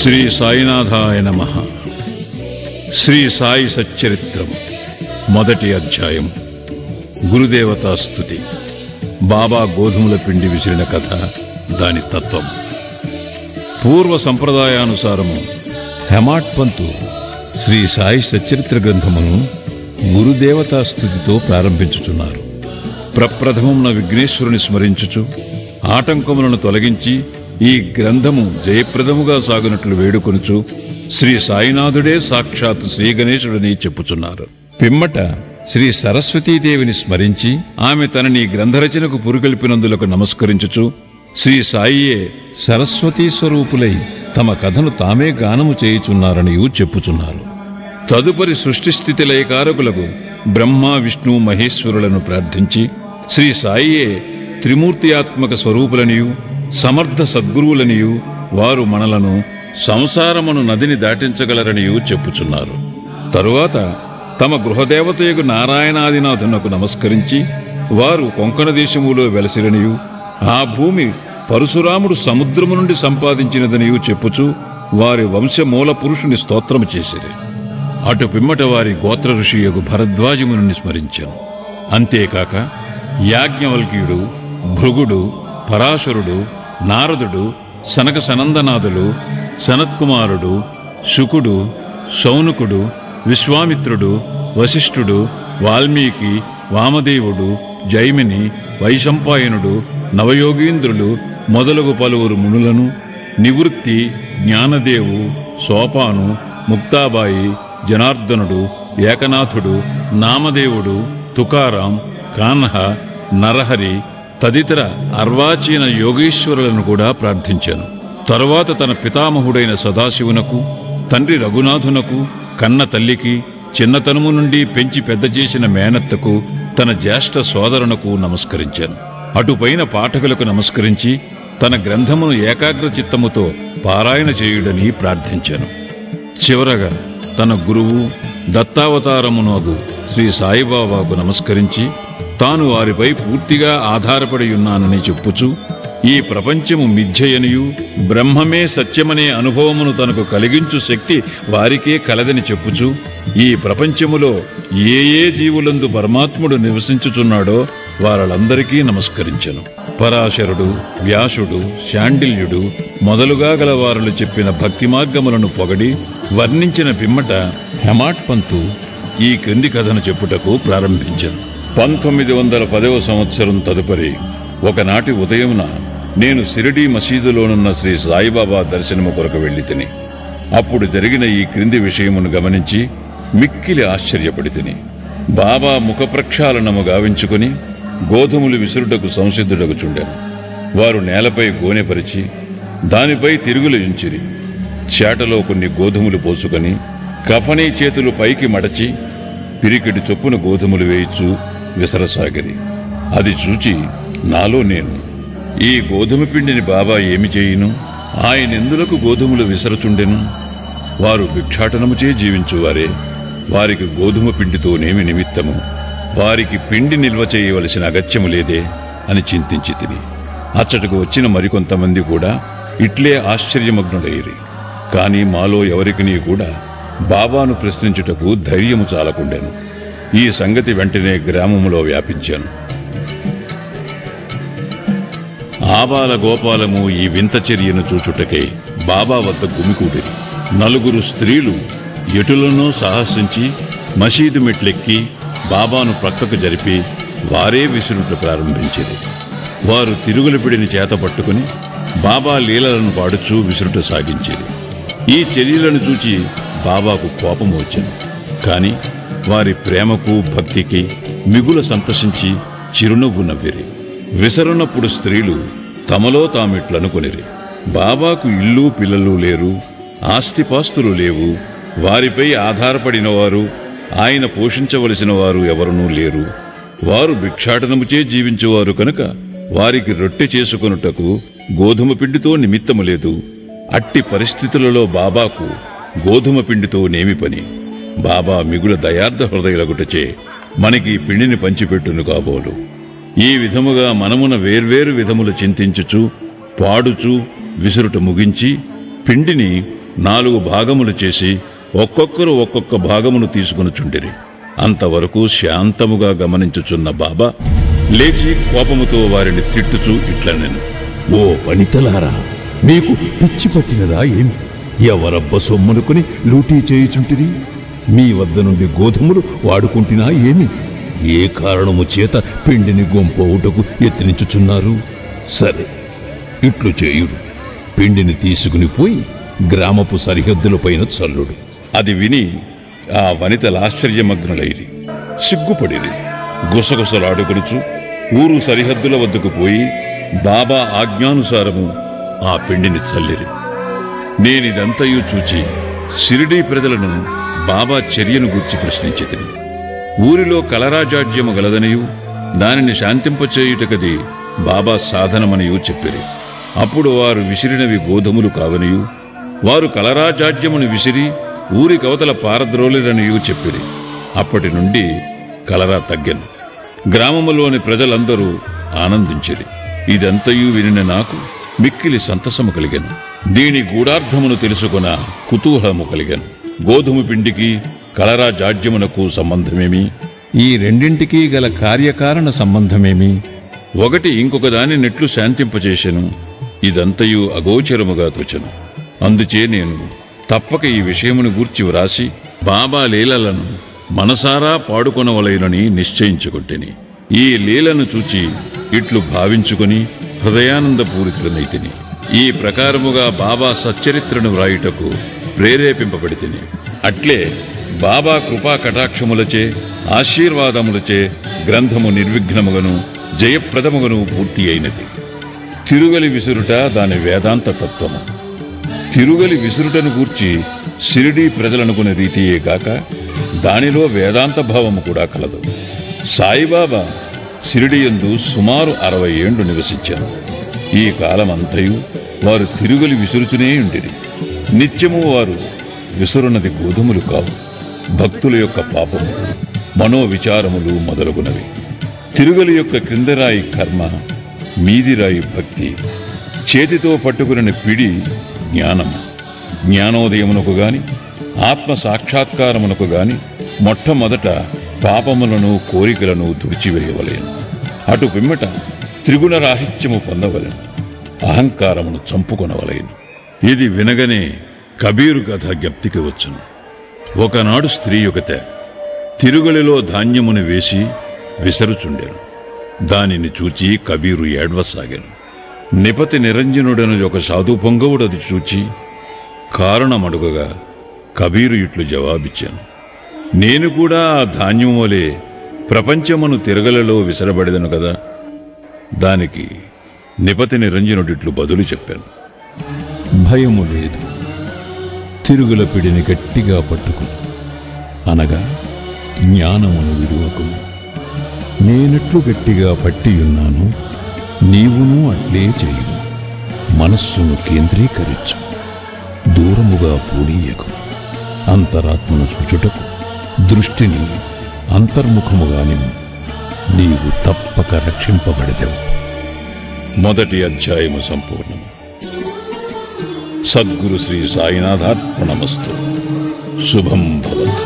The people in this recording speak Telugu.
శ్రీ సాయినాథాయ నమః. శ్రీ సాయి సచ్చరిత్రం మొదటి అధ్యాయం. గురుదేవతా స్తుతి. బాబా గోధుమల పిండి విసిరిన కథ, దాని తత్వం. పూర్వ సంప్రదాయానుసారము హెమాట్ పంతు శ్రీ సాయి సచ్చరిత్ర గ్రంథమును గురుదేవతా స్తుతితో ప్రారంభించుచున్నారు. ప్రప్రథమమున విఘ్నేశ్వరుని స్మరించుచు ఆటంకములను తొలగించి ఈ గ్రంథము జయప్రదముగా సాగునట్లు వేడుకొనుచు శ్రీ సాయినాథుడే సాక్షాత్ శ్రీ గణేశుడని చెప్పుచున్నారు. పిమ్మట శ్రీ సరస్వతీదేవిని స్మరించి ఆమె తనని గ్రంథరచనకు పురుగొల్పినందులకు నమస్కరించుచు శ్రీ సాయియే సరస్వతీ స్వరూపులై తమ కథను తామే గానము చేయుచున్నారనియూ చెప్పుచున్నారు. తదుపరి సృష్టిస్థితి లయకారకులకు బ్రహ్మ విష్ణు మహేశ్వరులను ప్రార్థించి శ్రీ సాయియే త్రిమూర్తియాత్మక స్వరూపులనియు సమర్థ సద్గురువులనియు వారు మనలను సంసారమును నదిని దాటించగలరనియూ చెప్పుచున్నారు. తరువాత తమ గృహదేవతయగు నారాయణాదినాథునకు నమస్కరించి వారు కొంకణ దేశములో వెలసిరనియు ఆ భూమి పరశురాముడు సముద్రము నుండి సంపాదించినదనియూ చెప్పుచు వారి వంశమూల పురుషుని స్తోత్రము చేసిరి. అటు పిమ్మట వారి గోత్ర ఋషియగు భరద్వాజముని స్మరించెను. అంతేకాక యాజ్ఞవల్క్యుడు, భృగుడు, పరాశరుడు, నారదుడు, సనక సనందనాథులు, సనత్కుమారుడు, శుకుడు, శౌనకుడు, విశ్వామిత్రుడు, వశిష్ఠుడు, వాల్మీకి, వామదేవుడు, జైమిని, వైశంపాయనుడు, నవయోగీంద్రులు మొదలగు పలువురు మునులను, నివృత్తి, జ్ఞానదేవు, సోపాను, ముక్తాబాయి, జనార్దనుడు, ఏకనాథుడు, నామదేవుడు, తుకారాం, కాన్హ, నరహరి తదితర అర్వాచీన యోగీశ్వరులను కూడా ప్రార్థించాను. తరువాత తన పితామహుడైన సదాశివునకు, తండ్రి రఘునాథునకు, కన్న తల్లికి, చిన్నతనము నుండి పెంచి పెద్ద చేసిన మేనత్తకు, తన జ్యేష్ఠ సోదరునకు నమస్కరించాను. అటుపైన పాఠకులకు నమస్కరించి తన గ్రంథమును ఏకాగ్ర చిత్తముతో పారాయణ చేయుడని ప్రార్థించాను. చివరగా తన గురువు దత్తావతారమునగు శ్రీ సాయిబాబాకు నమస్కరించి తాను వారిపై పూర్తిగా ఆధారపడి ఉన్నానని చెప్పుచు ఈ ప్రపంచము మిథ్యయనియు బ్రహ్మమే సత్యమనే అనుభవమును తనకు కలిగించు శక్తి వారికే కలదని చెప్పుచు ఈ ప్రపంచములో ఏ ఏ జీవులందు పరమాత్ముడు నివసించుచున్నాడో వారందరికీ నమస్కరించెను. పరాశరుడు, వ్యాసుడు, శాండిల్యుడు మొదలుగా గలవారులు చెప్పిన భక్తి మార్గములను పొగడి వర్ణించిన పిమ్మట హెమాట్ పంతు ఈ క్రింది కథను చెప్పుటకు ప్రారంభించాను. 1910వ సంవత్సరం తదుపరి ఒకనాటి ఉదయమున నేను షిరిడీ మసీదులోనున్న శ్రీ సాయిబాబా దర్శనము కొరకు వెళ్లి తిని అప్పుడు జరిగిన ఈ క్రింది విషయమును గమనించి మిక్కిలి ఆశ్చర్యపడి తిని. బాబా ముఖ ప్రక్షాళనము గావించుకుని గోధుమలు విసురుటకు సంసిద్ధుడకు చుండెను. వారు నేలపై గోనెపరిచి దానిపై తిరుగులు ఉంచిరి. చేటలో కొన్ని గోధుమలు పోసుకొని కఫనీ చేతులు పైకి మడచి పిరికిడి చొప్పున గోధుమలు వేయిచు విసరసాగిరి. అది చూచి నాలో నేను, ఈ గోధుమ పిండిని బాబా ఏమి చేయును? ఆయనెందులకు గోధుమలు విసరచుండెను? వారు భిక్షాటనముచే జీవించువారే, వారికి గోధుమ పిండితోనేమి నిమిత్తము? వారికి పిండి నిల్వ చేయవలసిన అగత్యము లేదే అని చింతించి తిని అచ్చటకు వచ్చిన మరికొంతమంది కూడా ఇట్లే ఆశ్చర్యమగ్నుడయ్యిరి. కాని మాలో ఎవరికినీ కూడా బాబాను ప్రశ్నించుటకు ధైర్యము చాలకుండెను. ఈ సంగతి వెంటనే గ్రామములో వ్యాపించాను. ఆబాల గోపాలము ఈ వింత చర్యను చూచుటకై బాబా వద్ద గుమికూడిరి. 4 స్త్రీలు ఎటులనో సాహసించి మసీదు మెట్లెక్కి బాబాను ప్రక్కకు జరిపి వారే విసురుట ప్రారంభించిరి. వారు తిరుగుల పిడిని చేత పట్టుకుని బాబా లీలలను పాడుచూ విసురుట సాగించిరి. ఈ చర్యలను చూచి బాబాకు కోపం వచ్చింది. కాని వారి ప్రేమకు భక్తికి మిగుల సంతసించి చిరునవ్వు నవ్విరి. విసరునప్పుడు స్త్రీలు తమలో తామిట్లనుకొనిరి, బాబాకు ఇల్లు పిల్లలు లేరు, ఆస్తిపాస్తులు లేవు, వారిపై ఆధారపడినవారు, ఆయన పోషించవలసిన వారు ఎవరునూ లేరు. వారు భిక్షాటనముచే జీవించేవారు కనుక వారికి రొట్టె చేసుకొనుటకు గోధుమ పిండితో నిమిత్తము లేదు. అట్టి పరిస్థితులలో బాబాకు గోధుమ పిండితో నేమి పని? బాబా మిగుల దయార్థ హృదయులగుటచే మనకి పిండిని పంచిపెట్టును కాబోలు. ఈ విధముగా మనమున వేర్వేరు విధములు చింతించుచు పాడుచు విసురుట ముగించి పిండిని 4 భాగములు చేసి ఒక్కొక్కరు ఒక్కొక్క భాగమును తీసుకొనుచుండిరి. అంతవరకు శాంతముగా గమనించుచున్న బాబా లేచి కోపముతో వారిని తిట్టుచూ ఇట్లనెను. ఓ వనితలారా, మీకు పిచ్చి పట్టినదా ఏమి? ఎవరబ్బ సొమ్మునుకుని లూటీ చేయుచుంటిరి? మీ వద్ద నుండి గోధుమలు వాడుకుంటున్నా ఏమి? ఏ కారణము చేత పిండిని గొంపవుటకు యత్నించుచున్నారు? సరే, ఇట్లు చేయుడు. పిండిని తీసుకుని పోయి గ్రామపు సరిహద్దులపైన చల్లుడు. అది విని ఆ వనితలు ఆశ్చర్యమగ్నులైరి, సిగ్గుపడిరి. గుసగుసలాడుకొనుచు ఊరు సరిహద్దుల వద్దకు పోయి బాబా ఆజ్ఞానుసారము ఆ పిండిని చల్లిరి. నేనిదంతయు చూచి షిరిడీ ప్రజలను బాబా చర్యను గూర్చి ప్రశ్నించితిని. ఊరిలో కలరాజాడ్యము గలదనియు దానిని శాంతింపచేయుటకది బాబా సాధనమనియు చెప్పిరి. అప్పుడు వారు విసిరినవి గోధుమలు కావనియు వారు కలరాజాడ్యమును విసిరి ఊరి కవతల పారద్రోలిరనియు చెప్పిరి. అప్పటి నుండి కలరా తగ్గెను. గ్రామములోని ప్రజలందరూ ఆనందించిరి. ఇదంతయు వినిన నాకు మిక్కిలి సంతసము కలిగెను. దీని గూఢార్థమును తెలుసుకొన కుతూహలము కలిగెను. గోధుమ పిండికి కలరా జాడ్యమునకు సంబంధమేమి? ఈ రెండింటికీ గల కార్యకారణ సంబంధమేమి? ఒకటి ఇంకొక దాని నెట్లు శాంతింపచేసెను. ఇదంతయు అగోచరముగా తోచెను. అందుచే నేను తప్పక ఈ విషయమును గూర్చి వ్రాసి బాబా లీలలను మనసారా పాడుకొనవలెనని నిశ్చయించుకొంటిని. ఈ లీలను చూచి ఇట్లు భావించుకొని హృదయానందపూరితుడనైతిని. ఈ ప్రకారముగా బాబా సచ్చరిత్రను వ్రాయుటకు ప్రేరేపింపబడితిని. అట్లే బాబా కృపా కటాక్షములచే ఆశీర్వాదములచే గ్రంథము నిర్విఘ్నముగను జయప్రదముగను పూర్తి అయినది. తిరుగలి విసురుట దాని వేదాంత తత్వము. తిరుగలి విసురుటను గూర్చి షిరిడీ ప్రజలనుకునే రీతియే గాక దానిలో వేదాంత భావము కూడా కలదు. సాయిబాబా షిరిడియందు సుమారు 60 ఏండ్లు నివసించారు. ఈ కాలమంతయు వారు తిరుగలి విసురుచునే ఉండిరి. నిత్యము వారు విసురున్నది గోధుమలు కావు, భక్తుల యొక్క పాపము, మనోవిచారములు మొదలగునవి. తిరుగలి యొక్క క్రిందరాయి కర్మ, మీదిరాయి భక్తి. చేతితో పట్టుకుని పిడి జ్ఞానం. జ్ఞానోదయమునకు గాని ఆత్మ సాక్షాత్కారమునకు గాని మొట్టమొదట పాపములను కోరికలను తుడిచివేయవలేను. అటు పిమ్మట త్రిగుణరాహిత్యము పొందవలెను. అహంకారమును చంపుకొనవలేను. ఇది వినగనే కబీరు కథ జ్ఞప్తికి వచ్చును. ఒకనాడు స్త్రీ ఒకతే తిరుగలిలో ధాన్యమును వేసి విసరుచుండెను. దానిని చూచి కబీరు ఏడ్వసాగాను. నిపతి నిరంజనుడను ఒక సాధు పొంగవుడది చూచి కారణమడుగగా కబీరు ఇట్లు జవాబిచ్చాను. నేను కూడా ఆ ధాన్యం వలె ప్రపంచమును తిరగలలో విసరబడెదను కదా. దానికి నిపతి నిరంజనుడిట్లు బదులు చెప్పాను. భయము లేదు, తిరుగుల పిడిని గట్టిగా పట్టుకుని అనగా జ్ఞానమును విడువకును. నేనెట్లు గట్టిగా పట్టియున్నాను, నీవును అట్లే చేయుము. మనస్సును కేంద్రీకరించు, దూరముగా పూనీయకు. అంతరాత్మను చూచుటకు దృష్టిని అంతర్ముఖముగా నిమ్ము. నీవు తప్పక రక్షింపబడదెవు. మొదటి అధ్యాయము సంపూర్ణము. సద్గురు శ్రీ సాయినాథార్పణమస్తు. శుభం భవతు.